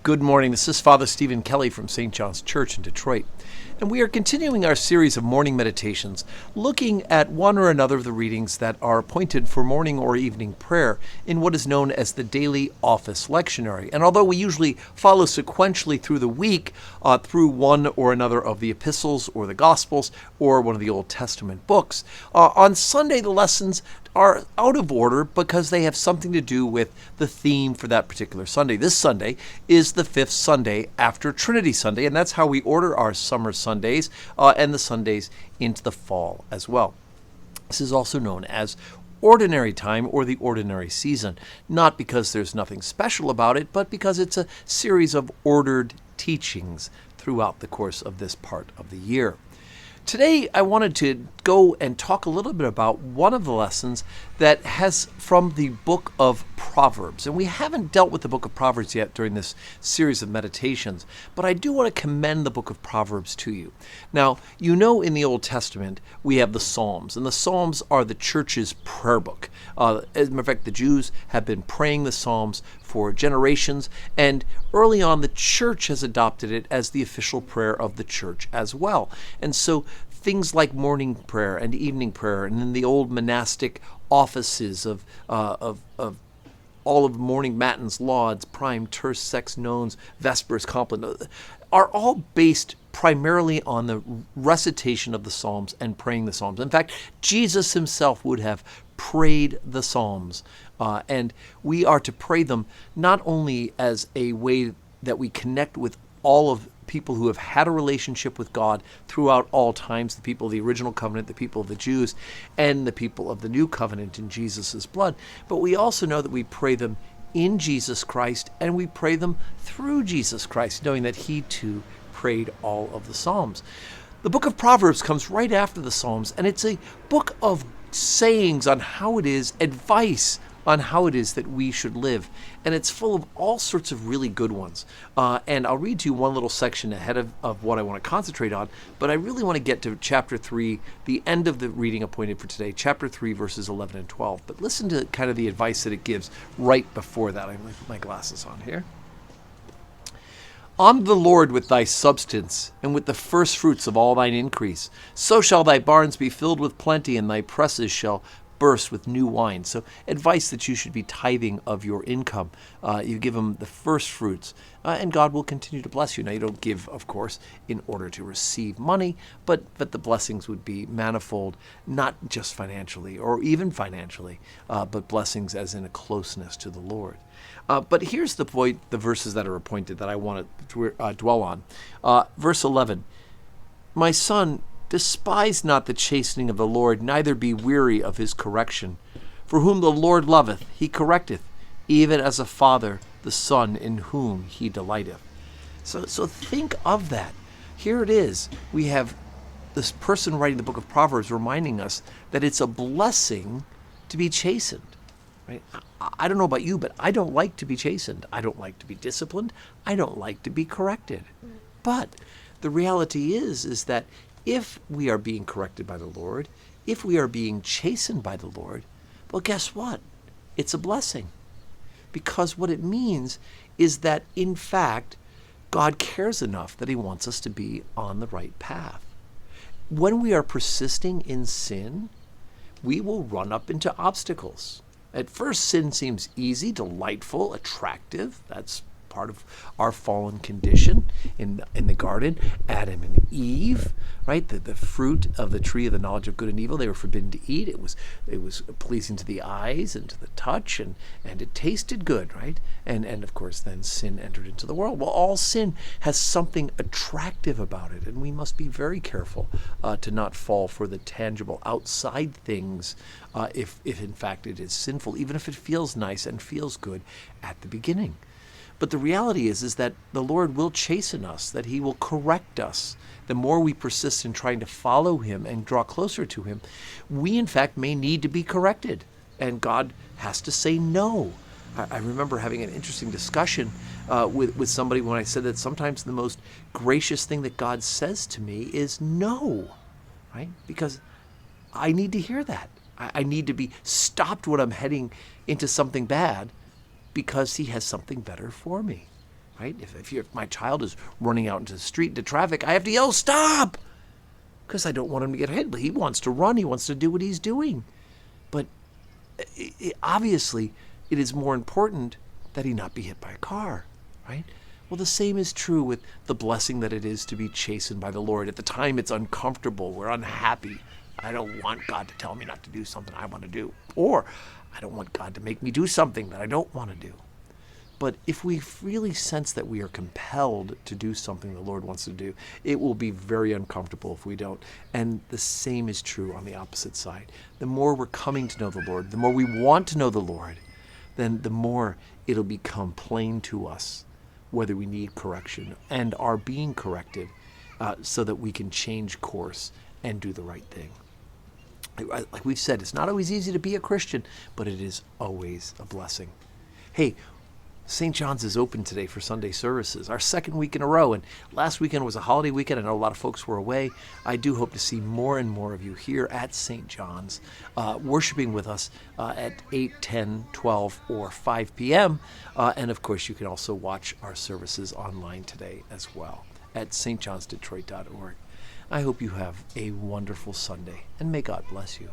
Good morning. This is Father Stephen Kelly from St. John's Church in Detroit. And we are continuing our series of morning meditations, looking at one or another of the readings that are appointed for morning or evening prayer in what is known as the daily office lectionary. And although we usually follow sequentially through the week, through one or another of the epistles or the Gospels or one of the Old Testament books, on Sunday the lessons are out of order because they have something to do with the theme for that particular Sunday. This Sunday is the fifth Sunday after Trinity Sunday, and that's how we order our summer Sundays and the Sundays into the fall as well. This is also known as ordinary time or the ordinary season, not because there's nothing special about it, but because it's a series of ordered teachings throughout the course of this part of the year. Today, I wanted to go and talk a little bit about one of the lessons that has from the book of Proverbs. And we haven't dealt with the book of Proverbs yet during this series of meditations, but I do want to commend the book of Proverbs to you. Now, you know in the Old Testament, we have the Psalms, and the Psalms are the church's prayer book. As a matter of fact, the Jews have been praying the Psalms for generations, and early on, the church has adopted it as the official prayer of the church as well. And so things like morning prayer and evening prayer, and then the old monastic offices of all of morning matins, lauds, prime, terce, sex, nones, vespers, compline, are all based primarily on the recitation of the Psalms and praying the Psalms. In fact, Jesus himself would have prayed the Psalms, and we are to pray them not only as a way that we connect with all of people who have had a relationship with God throughout all times, the people of the original covenant, the people of the Jews, and the people of the new covenant in Jesus' blood. But we also know that we pray them in Jesus Christ, and we pray them through Jesus Christ, knowing that he too prayed all of the Psalms. The book of Proverbs comes right after the Psalms, and it's a book of sayings on how it is, advice on how it is that we should live. And it's full of all sorts of really good ones. And I'll read to you one little section ahead of what I want to concentrate on, but I really want to get to chapter 3, the end of the reading appointed for today, chapter 3, verses 11 and 12. But listen to kind of the advice that it gives right before that. I'm going to put my glasses on here. Honor the Lord with thy substance, and with the first fruits of all thine increase. So shall thy barns be filled with plenty, and thy presses shall burst with new wine. So advice that you should be tithing of your income. You give him the first fruits, and God will continue to bless you. Now, you don't give, of course, in order to receive money, but the blessings would be manifold, not just financially or even financially, but blessings as in a closeness to the Lord. But here's the point, the verses that are appointed that I want to dwell on. Verse 11, my son, despise not the chastening of the Lord, neither be weary of his correction. For whom the Lord loveth, he correcteth, even as a father the son in whom he delighteth. So think of that. Here it is. We have this person writing the book of Proverbs reminding us that it's a blessing to be chastened. Right? I don't know about you, but I don't like to be chastened. I don't like to be disciplined. I don't like to be corrected. But the reality is that if we are being corrected by the Lord, if we are being chastened by the Lord, well, guess what? It's a blessing. Because what it means is that, in fact, God cares enough that he wants us to be on the right path. When we are persisting in sin, we will run up into obstacles. At first, sin seems easy, delightful, attractive. That's part of our fallen condition in the garden. Adam and Eve, right? The fruit of the tree of the knowledge of good and evil, they were forbidden to eat. It was pleasing to the eyes and to the touch, and it tasted good, right? And of course, then sin entered into the world. Well, all sin has something attractive about it, and we must be very careful to not fall for the tangible outside things if in fact it is sinful, even if it feels nice and feels good at the beginning. But the reality is that the Lord will chasten us, that he will correct us. The more we persist in trying to follow him and draw closer to him, we in fact may need to be corrected. And God has to say no. I remember having an interesting discussion with somebody when I said that sometimes the most gracious thing that God says to me is no, right? Because I need to hear that. I need to be stopped when I'm heading into something bad, because he has something better for me. right? If my child is running out into the street, into traffic, I have to yell, stop! Because I don't want him to get hit. But he wants to run. He wants to do what he's doing. But obviously, it is more important that he not be hit by a car, right? Well, the same is true with the blessing that it is to be chastened by the Lord. At the time, it's uncomfortable. We're unhappy. I don't want God to tell me not to do something I want to do. Or I don't want God to make me do something that I don't want to do. But if we really sense that we are compelled to do something the Lord wants to do, it will be very uncomfortable if we don't. And the same is true on the opposite side. The more we're coming to know the Lord, the more we want to know the Lord, then the more it'll become plain to us whether we need correction and are being corrected so that we can change course and do the right thing. Like we've said, it's not always easy to be a Christian, but it is always a blessing. Hey, St. John's is open today for Sunday services, our second week in a row. And last weekend was a holiday weekend. I know a lot of folks were away. I do hope to see more and more of you here at St. John's, worshiping with us at 8, 10, 12, or 5 p.m. And of course, you can also watch our services online today as well at stjohnsdetroit.org. I hope you have a wonderful Sunday, and may God bless you.